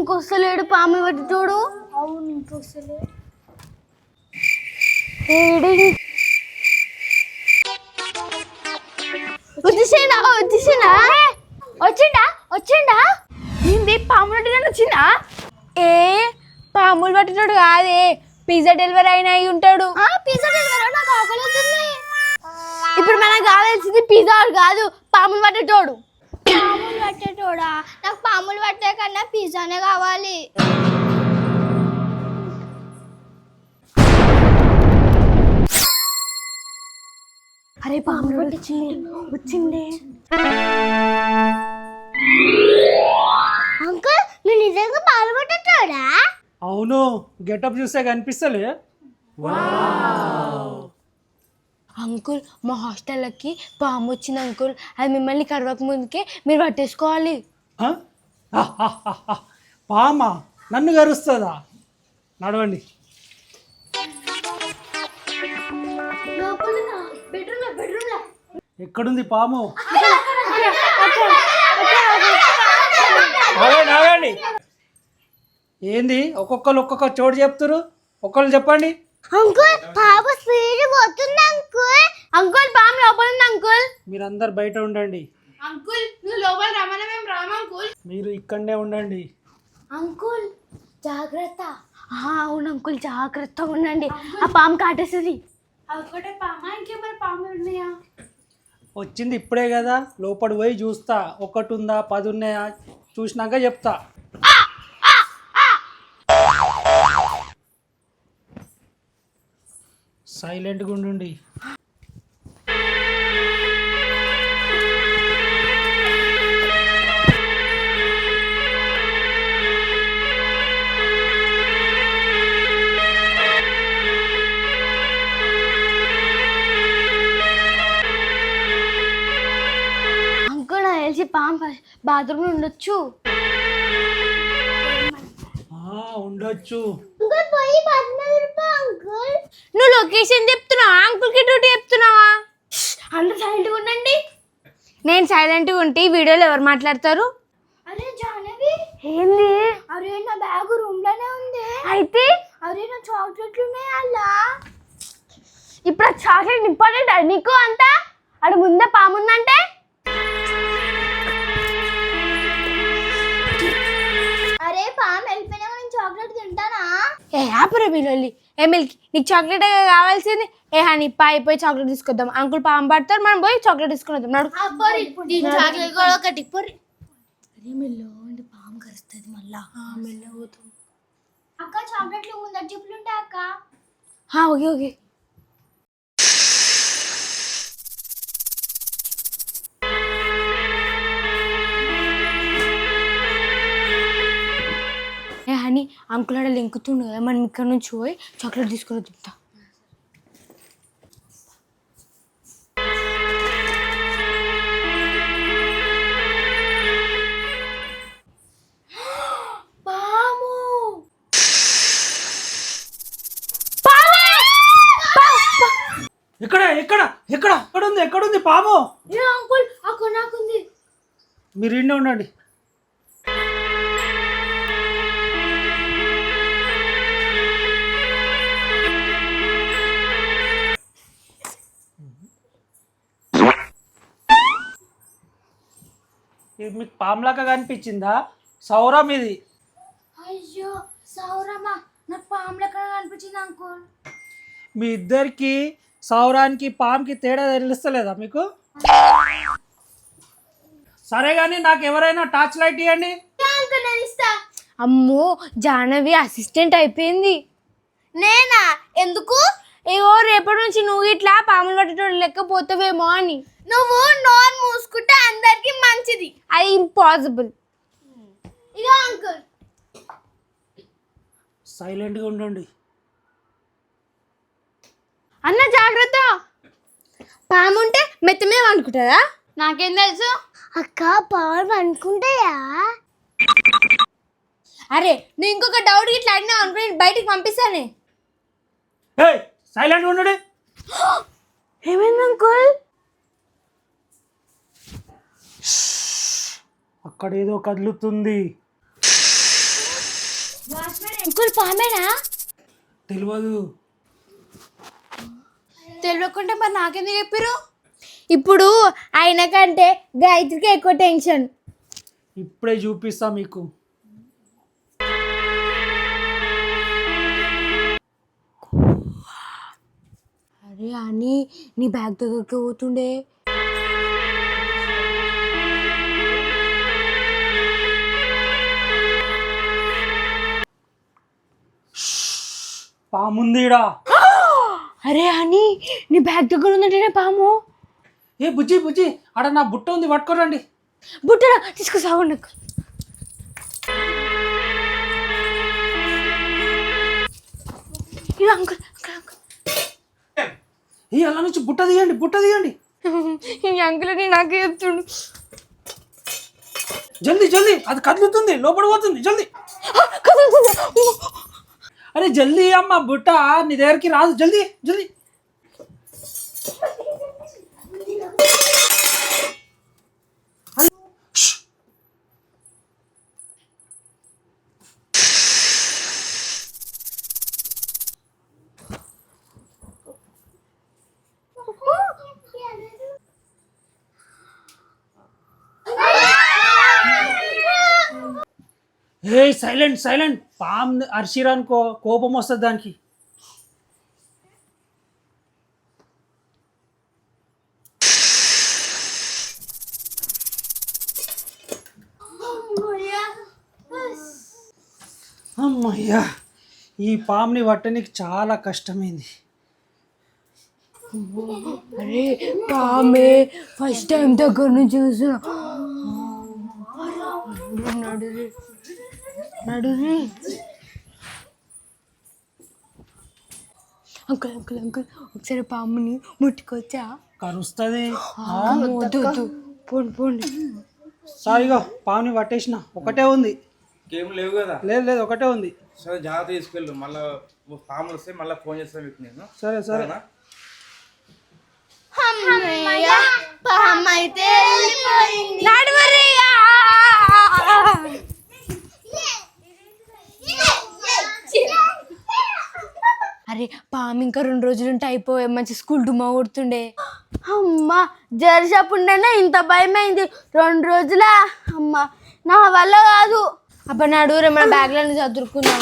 ఇంకొస్తలేడు పాము పట్టి చూడు. అవును ఇంకొస్తలేడు. వచ్చేసిండా వచ్చిండా ఏంది పాము వచ్చిందా? ఏ పాములు పట్టినోడు కాదే, పిజ్జా డెలివరీ అయినా అయి ఉంటాడు. పిజ్జా డెలివరీ నాకు ఆకలి అవుతుంది. ఇప్పుడు మనకు కావాల్సింది పిజ్జా కాదు, పాములు పట్టేటోడు. పాములు పట్టేటోడా? నాకు పాములు పట్టే కన్నా పిజ్జానే కావాలి. అరే పాములు వచ్చిందే. అంకుల్ నువ్వు నిజంగా పాలు పట్టేటోడా? అవును, గెటప్ చూస్తే కనిపిస్తలే. అంకుల్ మా హాస్టల్కి పాము వచ్చింది అంకుల్. అది మిమ్మల్ని కరవక ముందుకే మీరు పట్టేసుకోవాలి. ఆ? పామా నన్ను కరుస్తుందా? నడవండి. ఎక్కడుంది పాము? ఆగండి. ఏంది ఒక్కొక్కరు ఒక్కొక్క చోటు చెప్తారు? ఒక్కళ్ళు చెప్పండి. అంకుల్ పాము స్పీడ్ పోతుంది అంకుల్ పాము లోపల ఉంది అంకుల్. మీరందరు బయట ఉండండి. అంకుల్ నువ్వు లోపల రమ్మని మేము రాము అంకుల్. మీరు ఇక్కడనే ఉండండి. అంకుల్ జాగ్రత్త. అవును అంకుల్ జాగ్రత్తగా ఉండండి, ఆ పాము కాటేస్తుంది. ఒకటే పామా ఇంకేమైనా పాములు ఉన్నాయా? వచ్చింది ఇప్పుడే కదా, లోపల పోయి చూస్తా. 1 ఉందా 10 ఉన్నాయా చూసినాక చెప్తా. సైలెంట్గా ఉండండి. అంకుల్ నాకు తెలిసి పాము బాత్రూమ్ ఉండొచ్చు. ఉండొచ్చు. నువ్వు లొకేషన్ చెప్తున్నావా అంకుల్కి డ్యూటీ చెప్తున్నావా? అందరూ సైలెంట్గా ఉండండి. నేను సైలెంట్గా ఉంటే ఈ వీడియోలో ఎవరు మాట్లాడతారు? అరే జానవి, ఏంది? అరే నా బ్యాగ్ రూమ్ లోనే ఉంది. అయితే అరే నా చాక్లెట్లు ఉన్నాయి అలా. ఇప్పుడు ఆ చాక్లెట్ ఇంపార్టెంట్ నీకు అంతా? అక్కడ ముందే పాము ఉందంటే అరే పాము వెళ్ళిపోయినా నేను చాక్లెట్ తింటానా? ఏ ఆపరే బిల్లి మిల్క్, నీకు చాక్లెట్ కావాల్సింది. హనీ పోయి చాక్లెట్ తీసుకొద్దాం. అంకుల్ పాము పడతారు, మనం పోయి చాక్లెట్ తీసుకుని వద్దాం. నడు. చాక్లెట్ కూడా ఒకటి పొరి. అరే మెల్లో పాము కరుస్తుంది మళ్ళా. మెల్లో పోతాం. అక్క చాక్లెట్లు ముందర జిప్పులు ఉంటాయి అక్క. Okay okay. హనీ అంకుల్ ఆడ లింకుతుండు కదా, మనం ఇక్కడ నుంచి పోయి చాక్లెట్ తీసుకుని వద్దాం. పాము ఎక్కడుంది పాము? అంకుల్ అక్కడ నాకుంది. మీరు ఇండే ఉండండి. ఇది మీకు పాములాగా కనిపించిందా? సౌరం ఇది. అయ్యో సౌరమా, నాకు పాములు ఎక్కడ కనిపించింది అంకుల్? మీ ఇద్దరికి సౌరానికి పాముకి తేడా తెలుస్తలేదా మీకు? సరే కానీ నాకు ఎవరైనా టార్చ్ లైట్ ఇవ్వండి. అమ్మో జాహ్నవి అసిస్టెంట్ అయిపోయింది. నేనా? ఎందుకు? ఏవో రేపటి నుంచి నువ్వు ఇట్లా పాములు పట్టేటోళ్ళు లెక్కపోతావేమో అని. నువ్వు నోరు మూసుకుంటే అందరికి మంచిది. అది ఇంపాసిబుల్. ఇగో అంకుల్ సైలెంట్గా ఉండండి. అన్న జాగ్రత్త, పాము ఉంటే మెత్త మీద అనుకుంటుందా? నాకేం తెలుసు. అక్క పాము అనుకుంటాయా? అరే నువ్వు ఇంకొక డౌట్ ఇట్లా అడిగినావు అనుకో, నేను బయటికి పంపిస్తానే. సైలెంట్గా ఉండండి. ఏమైంది అంకుల్? అక్కడ ఏదో కదులుతుంది. అంకుల్ పామేనా? తెలియదు. తెలియకుంటే మరి నాకెందుకు చెప్పారు? ఇప్పుడు ఆయన కంటే గాయత్రికి ఎక్కువ టెన్షన్. ఇప్పుడే చూపిస్తా మీకు. అరే అని నీ బ్యాగ్ దగ్గరికి పోతుండే. పాముందిడా. అరే అని నీ బ్యాగ్ దగ్గర ఉందంటేనే పాము. ఏ బుజ్జి బుజ్జి ఆడ నా బుట్ట ఉంది, పట్టుకోరండి. బుట్టరా తీసుకుసాగు నాకు. అంకుల్ ఏ అలా నుంచి బుట్ట తీయండి, బుట్ట తీయండి. ఈ అంకుల్ అని నాకే చెప్తుండు. జల్దీ జల్దీ, అది కదులుతుంది, లోపల పోతుంది, జల్దీ. అరే జల్దీ అమ్మ, బుట్ట నీ దగ్గరికి రాదు, జల్దీ జల్దీ. ఏ సైలెంట్ సైలెంట్, పామ్ అరిసిరానుకో కోపం వస్తుంది దానికి. అమ్మయ్యా, ఈ పాముని పట్టడానికి చాలా కష్టమైంది. అరే పామే ఫస్ట్ టైం దగ్గర నుంచి చూస్తున్నా. నడురి అంకుల్ అంకుల్ అంకుల్ ఒకసారి పాముని ముట్టుకొచ్చా? కరుస్తుంది. వద్దు వద్దు, పోండి పోండి. సారీగా పాముని పట్టేసిన, ఒకటే ఉంది. గేమ్ లేవు కదా? లేదు లేదు, ఒకటే ఉంది. సరే జాగ్రత్త తీసుకెళ్ళు, మళ్ళీ ఫామ్ వస్తే మళ్ళీ ఫోన్ చేస్తాను మీకు నేను. సరే సరే. అరే పాము ఇంకా 2 రోజులు ఉంటే అయిపోయే, మంచి స్కూల్ డుమ్మా కొడుతుండే. అమ్మా జరసపుండేనే ఇంత భయమైంది. 2 రోజులా? అమ్మా నా వల్ల కాదు. అబ్బా నాడు మన బ్యాగ్లను చదువుకుందాం.